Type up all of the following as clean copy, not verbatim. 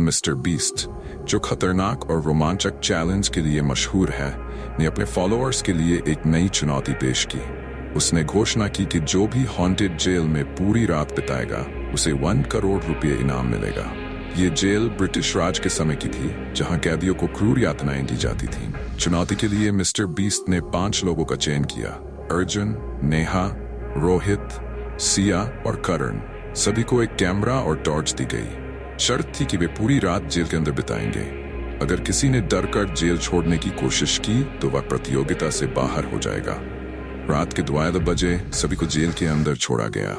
Mister beast, जो खतरनाक और रोमांचक चैलेंज के लिए मशहूर है, ने अपने फॉलोअर्स के लिए एक नई चुनौती पेश की। उसने घोषणा की कि जो भी हॉन्टेड जेल में पूरी रात बिताएगा उसे 1 करोड़ रुपये इनाम मिलेगा। ये जेल ब्रिटिश राज के समय की थी, जहां कैदियों को क्रूर यातनाएं दी जाती थीं। चुनौती के लिए मिस्टर बीस्ट ने 5 लोगों का चयन किया: अर्जुन, नेहा, रोहित, सिया और करण। सभी को एक कैमरा और टॉर्च दी गई। शर्त थी कि वे पूरी रात जेल के अंदर बिताएंगे। अगर किसी ने डर कर जेल छोड़ने की कोशिश की तो वह प्रतियोगिता से बाहर हो जाएगा। रात के 12 बजे सभी को जेल के अंदर छोड़ा गया।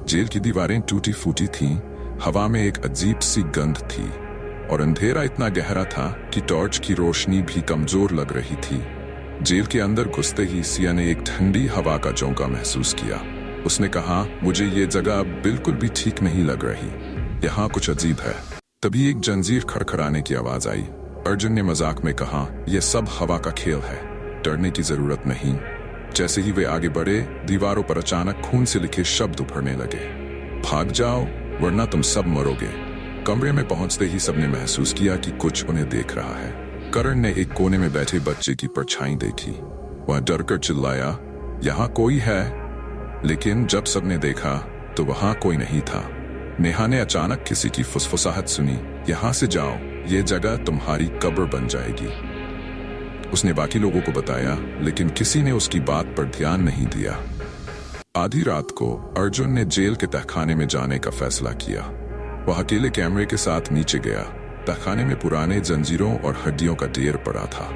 जेल की दीवारें टूटी फूटी थीं, हवा में एक अजीब सी गंध थी और अंधेरा इतना गहरा था कि टॉर्च की रोशनी भी कमजोर लग रही थी। जेल के अंदर घुसते ही सिया ने एक ठंडी हवा का झोंका महसूस किया। उसने कहा, मुझे ये जगह बिल्कुल भी ठीक नहीं लग रही, यहाँ कुछ अजीब है। तभी एक जंजीर खड़खड़ाने की आवाज आई। अर्जुन ने मजाक में कहा, यह सब हवा का खेल है, डरने की जरूरत नहीं। जैसे ही वे आगे बढ़े, दीवारों पर अचानक खून से लिखे शब्द उभरने लगे। भाग जाओ वरना तुम सब मरोगे। कमरे में पहुंचते ही सबने महसूस किया कि कुछ उन्हें देख रहा है। करण ने एक कोने में बैठे बच्चे की परछाई देखी। वह डरकर चिल्लाया, यहाँ कोई है। लेकिन जब सबने देखा तो वहां कोई नहीं था। नेहा ने अचानक किसी की फुसफुसाहट सुनी, यहाँ से जाओ, ये जगह तुम्हारी कब्र बन जाएगी। उसने बाकी लोगों को बताया, लेकिन किसी ने उसकी बात पर ध्यान नहीं दिया। आधी रात को अर्जुन ने जेल के तहखाने में जाने का फैसला किया। वह अकेले कैमरे के साथ नीचे गया। तहखाने में पुराने जंजीरों और हड्डियों का ढेर पड़ा था।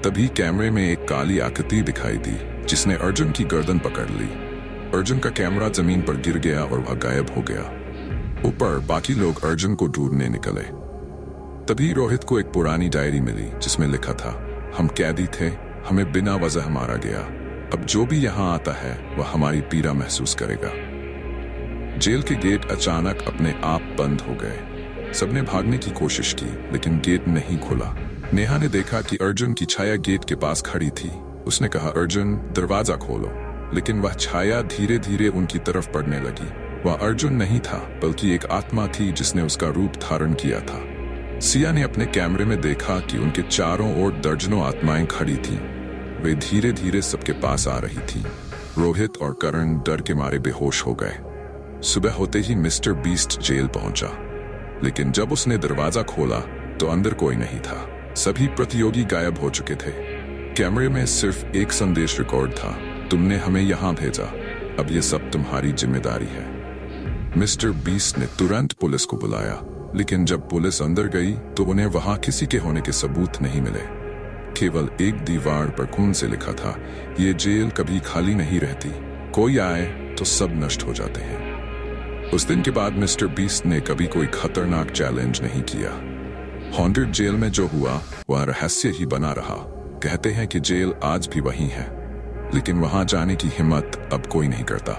तभी कैमरे में एक काली आकृति दिखाई दी, जिसने अर्जुन की गर्दन पकड़ ली। अर्जुन का कैमरा जमीन पर गिर गया और वह गायब हो गया। ऊपर बाकी लोग अर्जुन को ढूंढने निकले। तभी रोहित को एक पुरानी डायरी मिली, जिसमें लिखा था, हम कैदी थे, हमें बिना वजह मारा गया। अब जो भी यहाँ आता है वह हमारी पीड़ा महसूस करेगा। जेल के गेट अचानक अपने आप बंद हो गए। सबने भागने की कोशिश की, लेकिन गेट नहीं खुला। नेहा ने देखा कि अर्जुन की छाया गेट के पास खड़ी थी। उसने कहा, अर्जुन दरवाजा खोलो। लेकिन वह छाया धीरे धीरे उनकी तरफ बढ़ने लगी। वह अर्जुन नहीं था, बल्कि एक आत्मा थी जिसने उसका रूप धारण किया था। सिया ने अपने कैमरे में देखा कि उनके चारों ओर दर्जनों आत्माएं खड़ी थीं। वे धीरे धीरे सबके पास आ रही थीं। रोहित और करण डर के मारे बेहोश हो गए। सुबह होते ही मिस्टर बीस्ट जेल पहुंचा, लेकिन जब उसने दरवाजा खोला तो अंदर कोई नहीं था। सभी प्रतियोगी गायब हो चुके थे। कैमरे में सिर्फ एक संदेश रिकॉर्ड था, तुमने हमें यहाँ भेजा, अब ये सब तुम्हारी जिम्मेदारी है। मिस्टर बीस्ट ने तुरंत पुलिस को बुलाया, लेकिन जब पुलिस अंदर गई तो उन्हें वहां किसी के होने के सबूत नहीं मिले। केवल एक दीवार पर खून से लिखा था, ये जेल कभी खाली नहीं रहती, कोई आए तो सब नष्ट हो जाते हैं। उस दिन के बाद मिस्टर बीस्ट ने कभी कोई खतरनाक चैलेंज नहीं किया। हॉन्टेड जेल में जो हुआ वह रहस्य ही बना रहा। कहते हैं कि जेल आज भी वही है, लेकिन वहां जाने की हिम्मत अब कोई नहीं करता।